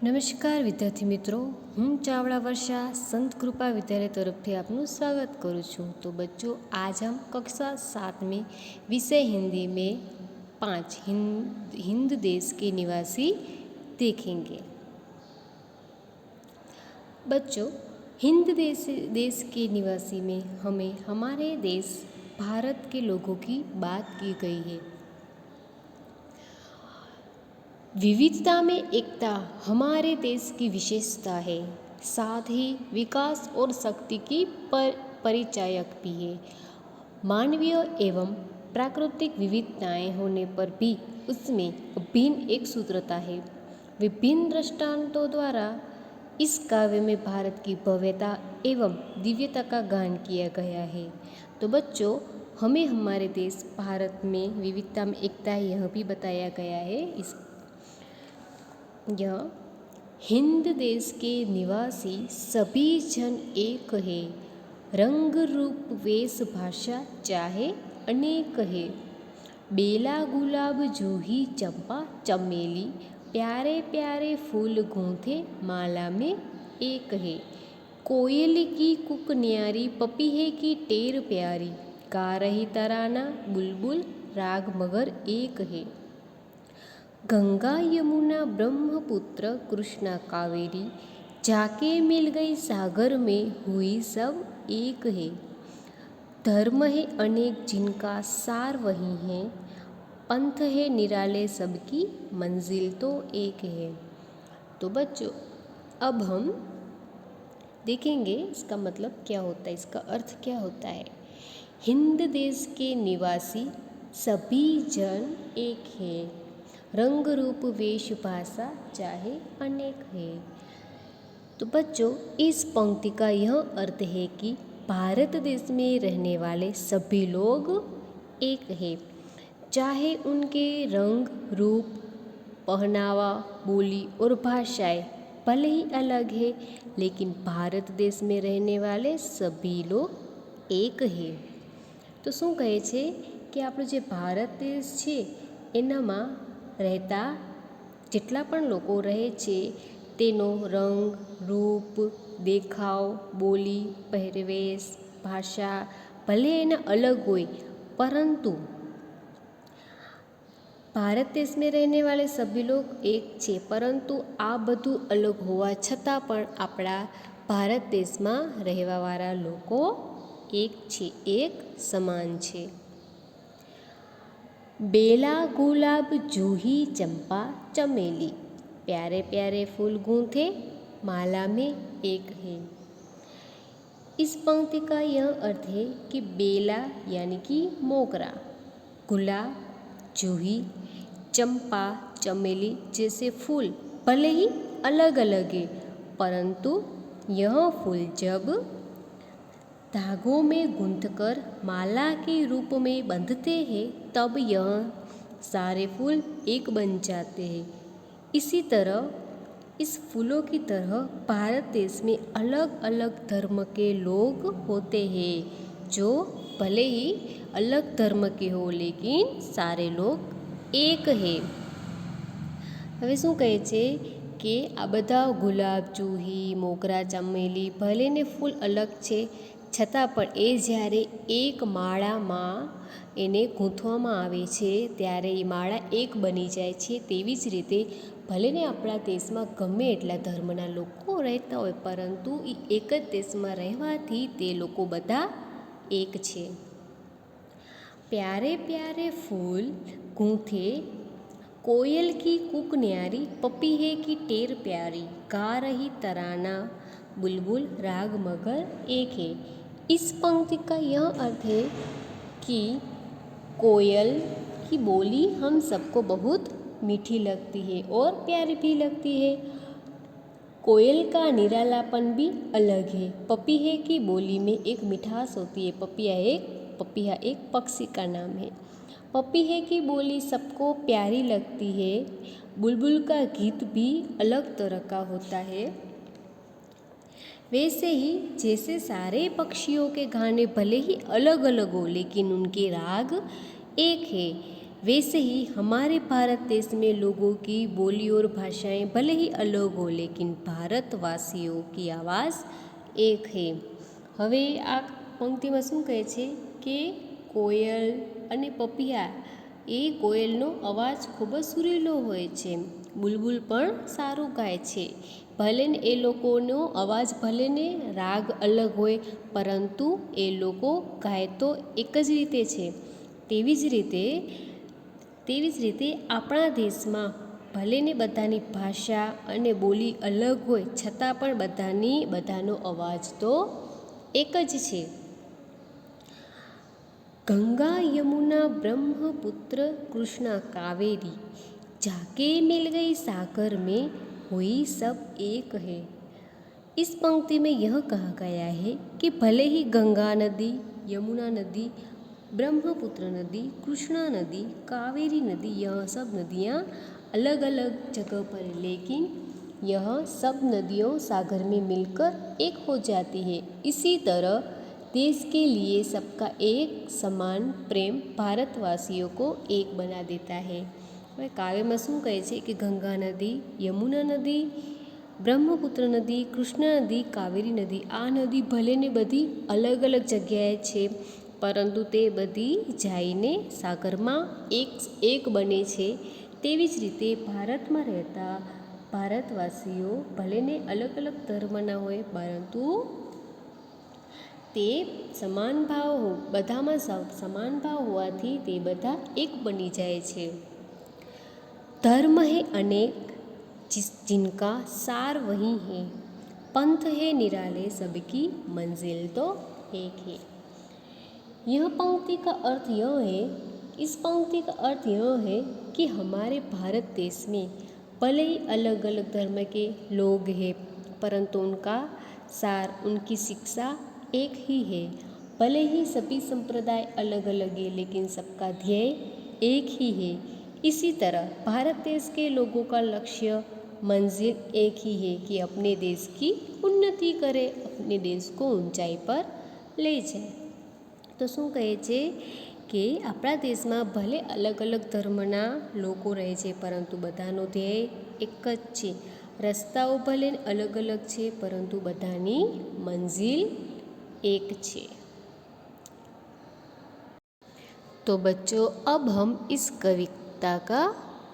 નમસ્કાર વિદ્યાર્થી મિત્રો, હું ચાવડા વર્ષા संत कृपा विद्यालय तरफ से आपનું स्वागत करूँ छूँ। तो बच्चों, आज हम कक्षा 7 में विषय हिंदी में 5 हिंद देश के निवासी देखेंगे। बच्चों, हिंद देश के निवासी में हमें हमारे देश भारत के लोगों की बात की गई है। विविधता में एकता हमारे देश की विशेषता है, साथ ही विकास और शक्ति की परिचायक भी है। मानवीय एवं प्राकृतिक विविधताएं होने पर भी उसमें भिन्न एक सूत्रता है। विभिन्न दृष्टांतों द्वारा इस काव्य में भारत की भव्यता एवं दिव्यता का गान किया गया है। तो बच्चों, हमें हमारे देश भारत में विविधता में एकता यह भी बताया गया है। यह हिंद देश के निवासी सभी जन एक है, रंग रूप वेश भाषा चाहे अनेक है। बेला गुलाब जूही चंपा चमेली, प्यारे प्यारे फूल गूंथे माला में एक है। कोयल की कुक न्यारी, पपीहे की टेर प्यारी, गा रही तराना बुलबुल राग मगर एक है। गंगा यमुना ब्रह्मपुत्र कृष्णा कावेरी, जाके मिल गई सागर में हुई सब एक है। धर्म है अनेक जिनका सार वही है, पंथ है निराले सबकी मंजिल तो एक है। तो बच्चों, अब हम देखेंगे इसका मतलब क्या होता है, इसका अर्थ क्या होता है। हिंद देश के निवासी सभी जन एक है, रंग रूप वेश भाषा चाहे अनेक है। तो बच्चों, इस पंक्ति का यह अर्थ है कि भारत देश में रहने वाले सभी लोग एक है, चाहे उनके रंग रूप पहनावा बोली और भाषाएं भले ही अलग है, लेकिन भारत देश में रहने वाले सभी लोग एक है। तो શું કહે છે કે આપણો જે ભારત દેશ છે એનામાં રહેતા જેટલા પણ લોકો રહે છે તેનો રંગ રૂપ દેખાવ બોલી પહેરવેશ ભાષા ભલે એના અલગ હોય, परंतु भारत देश में रहने वाले सभी लोग एक छे। परंतु आ बधु अलग होवा छतां पण आपणा भारत देश में रहेवावाळा लोको एक छे, एक समान छे। बेला गुलाब जूही चंपा चमेली, प्यारे प्यारे फूल गूंथे माला में एक है। इस पंक्ति का यह अर्थ है कि बेला यानी कि मोगरा, गुलाब जूही चंपा चमेली जैसे फूल भले ही अलग अलग है, परंतु यह फूल जब धागों में गूंथकर माला के रूप में बंधते हैं तब यह सारे फूल एक बन जाते हैं। इसी तरह इस फूलों की तरह भारत देश में अलग अलग धर्म के लोग होते हैं, जो भले ही अलग धर्म के हो लेकिन सारे लोग एक है। હવે શું કહે છે કે આ બધા ગુલાબ જૂહી મોગરા ચમેલી ભલે ને ફૂલ અલગ છે, છતાં પણ એ જ્યારે એક માળામાં એને ગૂંથવામાં આવે છે ત્યારે એ માળા એક બની જાય છે। તેવી જ રીતે ભલે ને આપણા દેશમાં ગમે એટલા ધર્મના લોકો રહેતા હોય, પરંતુ એ એક જ દેશમાં રહેવાથી તે લોકો બધા એક છે। प्यारे प्यारे फूल गूंथे, कोयल की कुक न्यारी, पपीहे की टेर प्यारी, गा रही तराना बुलबुल राग मगर एक है। इस पंक्ति का यह अर्थ है कि कोयल की बोली हम सबको बहुत मीठी लगती है और प्यारी भी लगती है। कोयल का निरालापन भी अलग है। पपीहे की बोली में एक मिठास होती है। पपीहा एक पक्षी का नाम है। पपीहे की बोली सबको प्यारी लगती है। बुलबुल का गीत भी अलग तरह का होता है। वैसे ही जैसे सारे पक्षियों के गाने भले ही अलग अलग हो लेकिन उनके राग एक है। वैसे ही हमारे भारत देश में लोगों की बोली और भाषाएं भले ही अलग हो, लेकिन भारतवासीओ की आवाज़ एक है। હવે આ પંક્તિમાં શું કહે છે કે કોયલ અને પપિયા એ કોયલનો અવાજ ખૂબ જ સુરીલો હોય છે, બુલબુલ પણ સારું ગાય છે. ભલે ને એ લોકોનો અવાજ ભલે ને રાગ અલગ હોય, પરંતુ એ લોકો ગાય તો એક જ રીતે છે. તેવી જ રીતે આપણા દેશમાં ભલે ને બધાની ભાષા અને બોલી અલગ હોય, છતાં પણ બધાનો અવાજ તો એક જ છે. गंगा यमुना ब्रह्मपुत्र कृष्णा कावेरी जाके मिल गई सागर में हुई सब एक है. इस पंक्ति में यह कहा गया है कि भले ही गंगा नदी, यमुना नदी, ब्रह्मपुत्र नदी, कृष्णा नदी, कावेरी नदी, यह सब नदियाँ अलग अलग जगह पर है, लेकिन यह सब नदियों सागर में मिलकर एक हो जाती है. इसी तरह देश के लिए सबका एक समान प्रेम भारतवासियों को एक बना देता है. હવે કાવ્યમાં શું કહે છે કે ગંગા નદી, યમુના નદી, બ્રહ્મપુત્ર નદી, કૃષ્ણા નદી, કાવેરી નદી, આ નદી ભલે ને બધી અલગ અલગ જગ્યાએ છે, પરંતુ તે બધી જઈને સાગરમાં એક બને છે. તેવી જ રીતે ભારતમાં રહેતા ભારતવાસીઓ ભલે ને અલગ અલગ ધર્મના હોય, પરંતુ તે સમાન ભાવ બધામાં સમાન ભાવ હોવાથી તે બધા એક બની જાય છે. धर्म है अनेक जिनका सार वही है, पंथ है निराले सबकी मंजिल तो एक है. यह पंक्ति का अर्थ यह है, इस पंक्ति का अर्थ यह है कि हमारे भारत देश में भले ही अलग अलग धर्म के लोग हैं, परंतु उनका सार, उनकी शिक्षा एक ही है. भले ही सभी संप्रदाय अलग अलग है, लेकिन सबका ध्येय एक ही है. इसी तरह भारत देश के लोगों का लक्ष्य, मंजिल एक ही है कि अपने देश की उन्नति करे, अपने देश को ऊंचाई पर ले जाए. तो શું કહે છે કે આપણા દેશમાં ભલે અલગ અલગ ધર્મના લોકો રહે છે, પરંતુ બધાનો ધ્યેય એક જ છે. રસ્તાઓ ભલે અલગ અલગ છે, પરંતુ બધાની મંજિલ एक छे. तो बच्चों, अब हम इस कविता का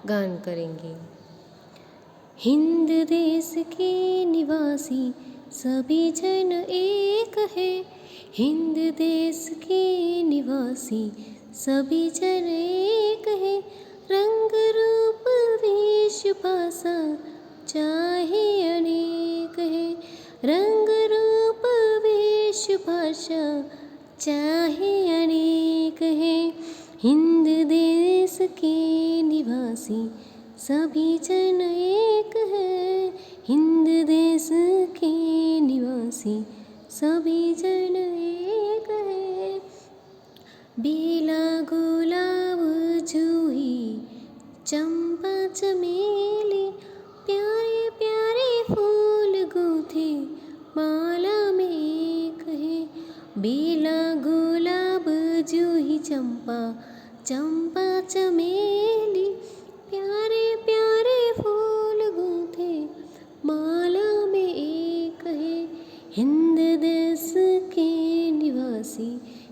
गान करेंगे. हिंद देश के निवासी सभी जन एक है, हिंद देश के निवासी सभी जन एक है, रंग रूप वेश भाषा चाहे अनेक है, रंग रूप वेश भाषा चाहे अनेक है, हिंद देश के निवासी सभी जन एक है, हिंद देश के निवासी सभी जन एक है. बेला गुलाब जूही चंपा चमेली प्यारे प्यारे फूल गूथे माला में एक है. बेला गुलाब जूही चंपा चंपा चमेली प्यारे प्यारे फूल गूथे माला में एक है, हिंद देश के निवासी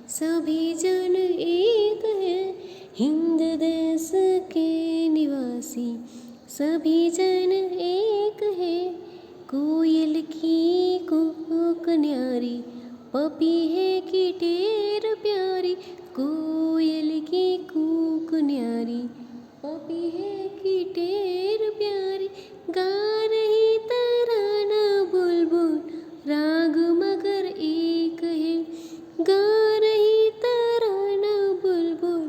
सभी जन एक है, हिंद देश के निवासी सभी जन एक है. कोयल की कूक न्यारी पपीहे की टेर प्यारी, कोयल की कूक न्यारी पपीहे की टेर प्यारी, गा रही तराना बुलबुल राग मगर एक है, गा रही तराना बुलबुल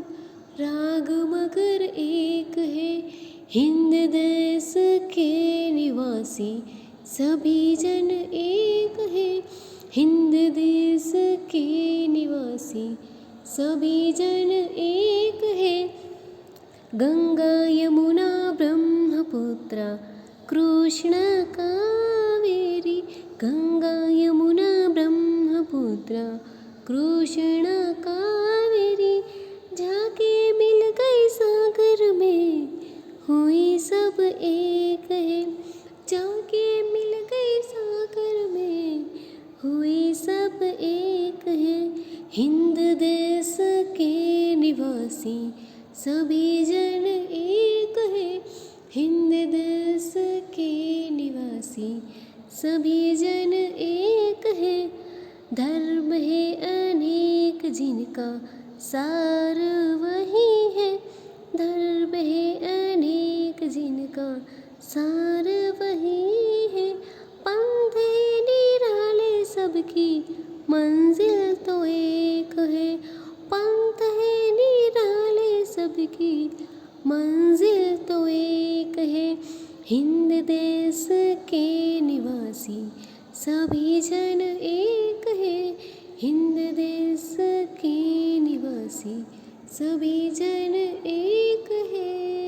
राग मगर एक है, हिंद देश के निवासी सभी जन एक है, हिंद देश के निवासी सभी जन एक है. गंगा यमुना ब्रह्मपुत्र कृष्णा कावेरी, गंगा यमुना ब्रह्मपुत्र कृष्णा कावेरी जाके मिल गई निवासी सभी जन एक है। धर्म है अनेक जिनका सार वही है। धर्म है अनेक जिनका सार वही है। पंथ है निराले सबकी मंजिल तो एक है। पंथ है निराले सबकी मंजिल तो एक है। हिंद देश के निवासी सभी जन एक है। हिंद देश के निवासी सभी जन एक है।